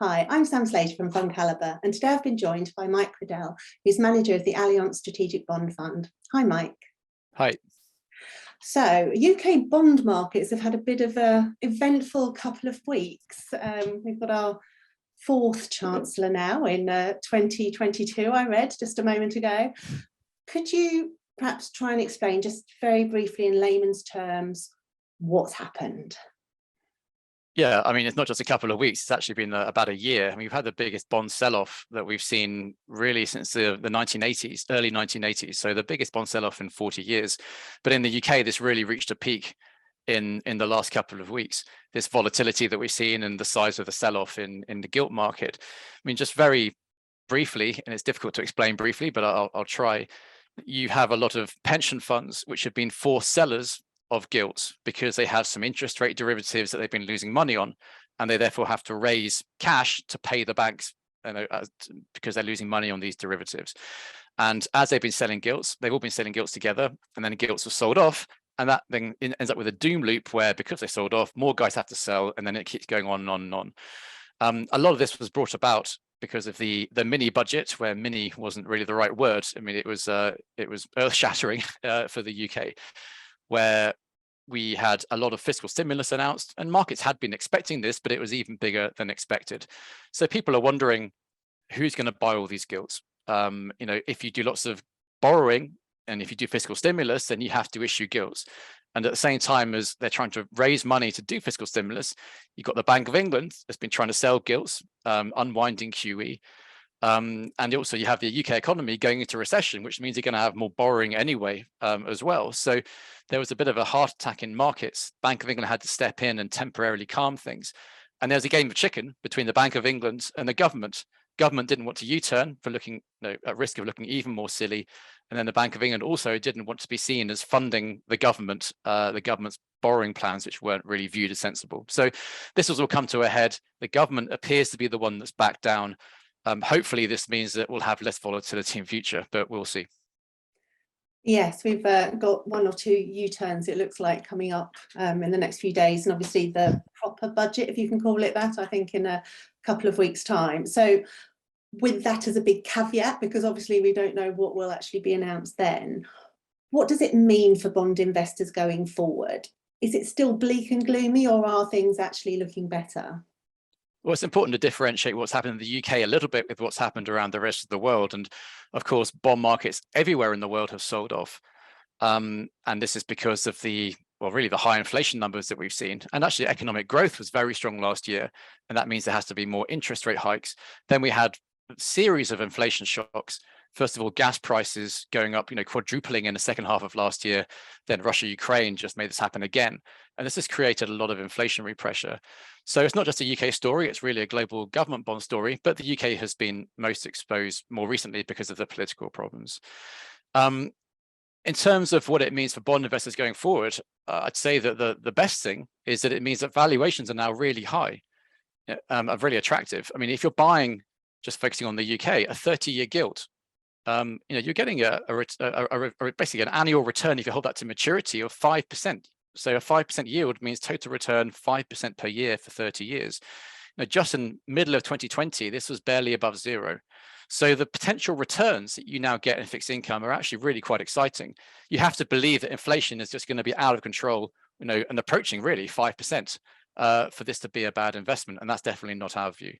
Hi, I'm Sam Slater from Fund Calibre, and today I've been joined by Mike Riddell, who's manager of the Allianz Strategic Bond Fund. Hi, Mike. Hi. So, UK bond markets have had a bit of an eventful couple of weeks. We've got our fourth Chancellor now in 2022, I read just a moment ago. Could you perhaps try and explain just very briefly in layman's terms what's happened? Yeah, I mean, it's not just a couple of weeks, it's actually been about a year. I mean, we've had the biggest bond sell-off that we've seen really since the 1980s, early 1980s. So the biggest bond sell-off in 40 years. But in the UK, this really reached a peak in the last couple of weeks. This volatility that we've seen and the size of the sell-off in the gilt market. I mean, just very briefly, and it's difficult to explain briefly, but I'll try. You have a lot of pension funds which have been forced sellers of gilts because they have some interest rate derivatives that they've been losing money on, and they therefore have to raise cash to pay the banks, because they're losing money on these derivatives. And as they've been selling gilts, they've all been selling gilts together, and then gilts were sold off, and that then ends up with a doom loop where, because they sold off, more guys have to sell, and then it keeps going on and on and on. A lot of this was brought about because of the mini budget, where mini wasn't really the right word. I mean, it was earth-shattering for the UK, where we had a lot of fiscal stimulus announced, and markets had been expecting this, but it was even bigger than expected. So people are wondering who's going to buy all these gilts. If you do lots of borrowing and if you do fiscal stimulus, then you have to issue gilts. And at the same time as they're trying to raise money to do fiscal stimulus, you've got the Bank of England that's been trying to sell gilts, unwinding QE. And also you have the UK economy going into recession, which means you're going to have more borrowing anyway as well. So there was a bit of a heart attack in markets. Bank of England had to step in and temporarily calm things. And there's a game of chicken between the Bank of England and the government. Government didn't want to U-turn for looking, at risk of looking even more silly. And then the Bank of England also didn't want to be seen as funding the government's borrowing plans, which weren't really viewed as sensible. So this has all come to a head. The government appears to be the one that's backed down. Hopefully this means that we'll have less volatility in future, but we'll see. Yes, we've got one or two U-turns, it looks like, coming up in the next few days, and obviously the proper budget, if you can call it that, I think in a couple of weeks' time. So with that as a big caveat, because obviously we don't know what will actually be announced then, what does it mean for bond investors going forward? Is it still bleak and gloomy, or are things actually looking better? Well, it's important to differentiate what's happened in the UK a little bit with what's happened around the rest of the world. And of course, bond markets everywhere in the world have sold off. And this is because of the high inflation numbers that we've seen. And actually economic growth was very strong last year. And that means there has to be more interest rate hikes. Then we had a series of inflation shocks. First of all, gas prices going up, quadrupling in the second half of last year. Then Russia, Ukraine just made this happen again. And this has created a lot of inflationary pressure. So it's not just a UK story, it's really a global government bond story, but the UK has been most exposed more recently because of the political problems. In terms of what it means for bond investors going forward, I'd say that the best thing is that it means that valuations are now really high, are really attractive. I mean, if you're buying, just focusing on the UK, a 30-year gilt, you're getting basically an annual return if you hold that to maturity of 5%. So a 5% yield means total return 5% per year for 30 years. Just in middle of 2020, this was barely above zero. So the potential returns that you now get in fixed income are actually really quite exciting. You have to believe that inflation is just going to be out of control, and approaching really 5% for this to be a bad investment. And that's definitely not our view.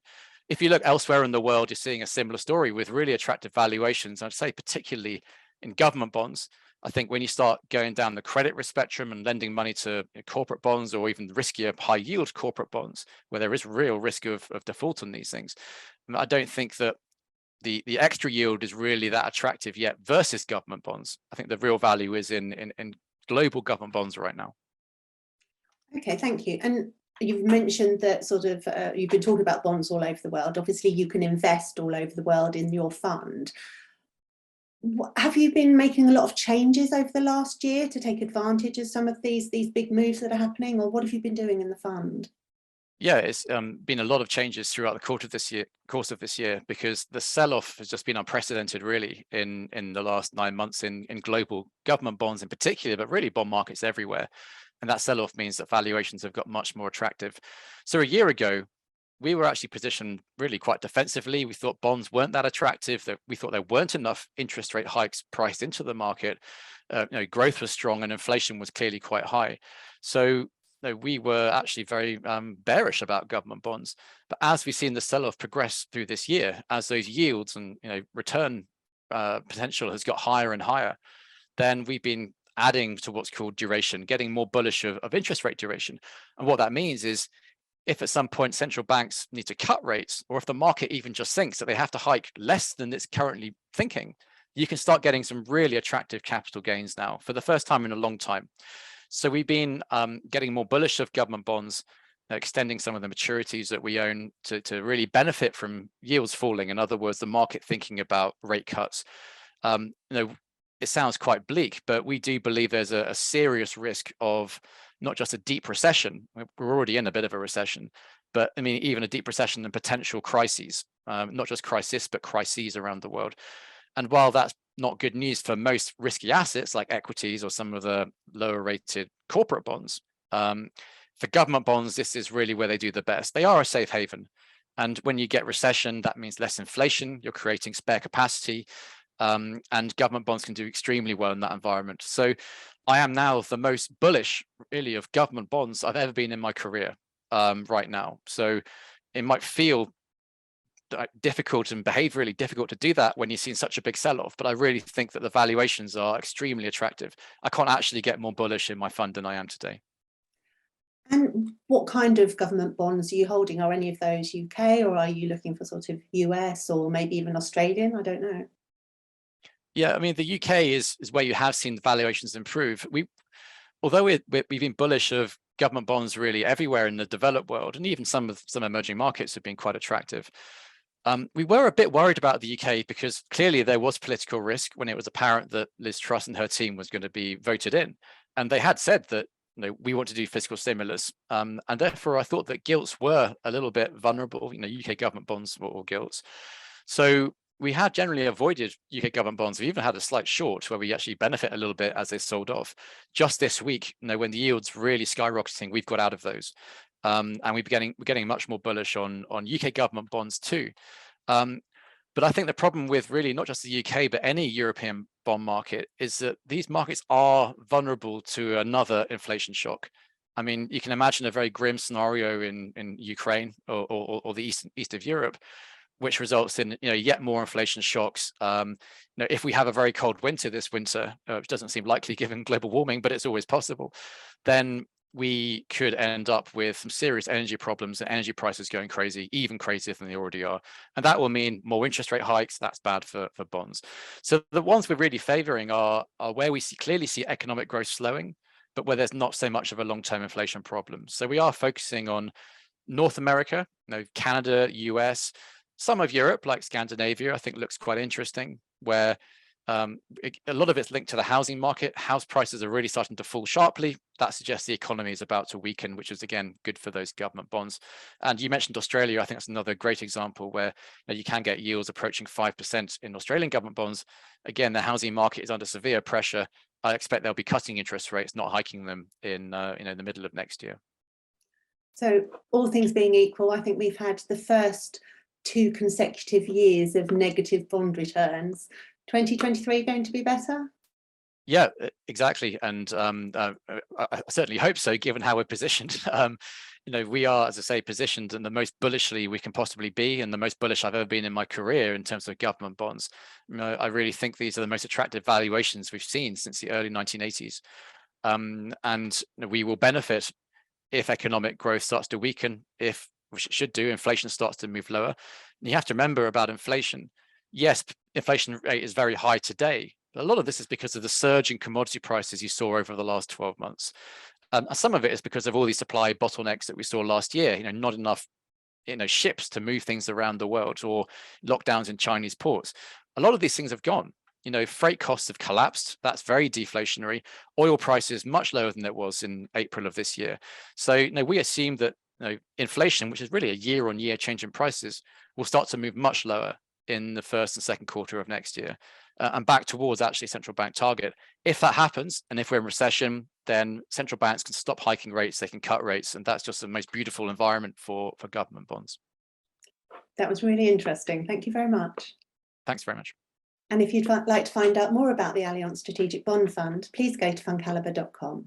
If you look elsewhere in the world, you're seeing a similar story with really attractive valuations. I'd say particularly in government bonds. I think when you start going down the credit risk spectrum and lending money to corporate bonds, or even riskier high yield corporate bonds, where there is real risk of default on these things, I don't think that the extra yield is really that attractive yet versus government bonds. I think the real value is in global government bonds right now. Okay, thank you. And you've mentioned that you've been talking about bonds all over the world. Obviously, you can invest all over the world in your fund. Have you been making a lot of changes over the last year to take advantage of some of these big moves that are happening, or what have you been doing in the fund? Yeah, it's been a lot of changes throughout the course of this year, because the sell-off has just been unprecedented, really, in the last 9 months in global government bonds in particular, but really bond markets everywhere. And that sell-off means that valuations have got much more attractive. So a year ago, we were actually positioned really quite defensively. We thought bonds weren't that attractive, that we thought there weren't enough interest rate hikes priced into the market. Growth was strong and inflation was clearly quite high. So we were actually very bearish about government bonds. But as we've seen the sell-off progress through this year, as those yields and return potential has got higher and higher, then we've been adding to what's called duration, getting more bullish of interest rate duration. And what that means is, if at some point central banks need to cut rates, or if the market even just thinks that they have to hike less than it's currently thinking, you can start getting some really attractive capital gains now for the first time in a long time. So we've been getting more bullish of government bonds, extending some of the maturities that we own to really benefit from yields falling. In other words, the market thinking about rate cuts. It sounds quite bleak, but we do believe there's a serious risk of not just a deep recession. We're already in a bit of a recession, but I mean, even a deep recession and potential crises, not just crisis, but crises around the world. And while that's not good news for most risky assets like equities or some of the lower rated corporate bonds, for government bonds, this is really where they do the best. They are a safe haven. And when you get recession, that means less inflation, you're creating spare capacity, and government bonds can do extremely well in that environment. So I am now the most bullish really of government bonds I've ever been in my career right now. So it might feel difficult and behaviorally difficult to do that when you've seen such a big sell-off, but I really think that the valuations are extremely attractive. I can't actually get more bullish in my fund than I am today. And what kind of government bonds are you holding? Are any of those UK, or are you looking for sort of US or maybe even Australian? I don't know. Yeah, I mean, the UK is where you have seen the valuations improve. Although we've been bullish of government bonds really everywhere in the developed world, and even some emerging markets have been quite attractive. We were a bit worried about the UK because clearly there was political risk when it was apparent that Liz Truss and her team was going to be voted in, and they had said that we want to do fiscal stimulus, and therefore I thought that gilts were a little bit vulnerable, UK government bonds or gilts. So we had generally avoided UK government bonds. We even had a slight short where we actually benefit a little bit as they sold off. Just this week, when the yields really skyrocketing, we've got out of those, and we're getting much more bullish on UK government bonds too. But I think the problem with really not just the UK, but any European bond market is that these markets are vulnerable to another inflation shock. I mean, you can imagine a very grim scenario in Ukraine or the east of Europe, which results in yet more inflation shocks. If we have a very cold winter this winter, which doesn't seem likely given global warming, but it's always possible, then we could end up with some serious energy problems and energy prices going crazy, even crazier than they already are. And that will mean more interest rate hikes. That's bad for bonds. So the ones we're really favoring are where we clearly see economic growth slowing, but where there's not so much of a long-term inflation problem. So we are focusing on North America, Canada, US, some of Europe, like Scandinavia, I think looks quite interesting, where a lot of it's linked to the housing market. House prices are really starting to fall sharply. That suggests the economy is about to weaken, which is, again, good for those government bonds. And you mentioned Australia. I think that's another great example where you can get yields approaching 5% in Australian government bonds. Again, the housing market is under severe pressure. I expect they'll be cutting interest rates, not hiking them in the middle of next year. So all things being equal, I think we've had the first 2 consecutive years of negative bond returns. 2023 going to be better? Yeah, exactly. And I certainly hope so, given how we're positioned. We are, as I say, positioned in the most bullishly we can possibly be, and the most bullish I've ever been in my career in terms of government bonds. I really think these are the most attractive valuations we've seen since the early 1980s. And we will benefit if economic growth starts to weaken, which it should do, inflation starts to move lower. And you have to remember about inflation. Yes, inflation rate is very high today, but a lot of this is because of the surge in commodity prices you saw over the last 12 months. Some of it is because of all these supply bottlenecks that we saw last year, not enough ships to move things around the world, or lockdowns in Chinese ports. A lot of these things have gone. Freight costs have collapsed. That's very deflationary. Oil prices much lower than it was in April of this year. So we assume that inflation, which is really a year-on-year change in prices, will start to move much lower in the first and second quarter of next year, and back towards actually central bank target. If that happens, and if we're in recession, then central banks can stop hiking rates, they can cut rates, and that's just the most beautiful environment for government bonds. That was really interesting. Thank you very much. Thanks very much. And if you'd like to find out more about the Allianz Strategic Bond Fund, please go to fundcalibre.com.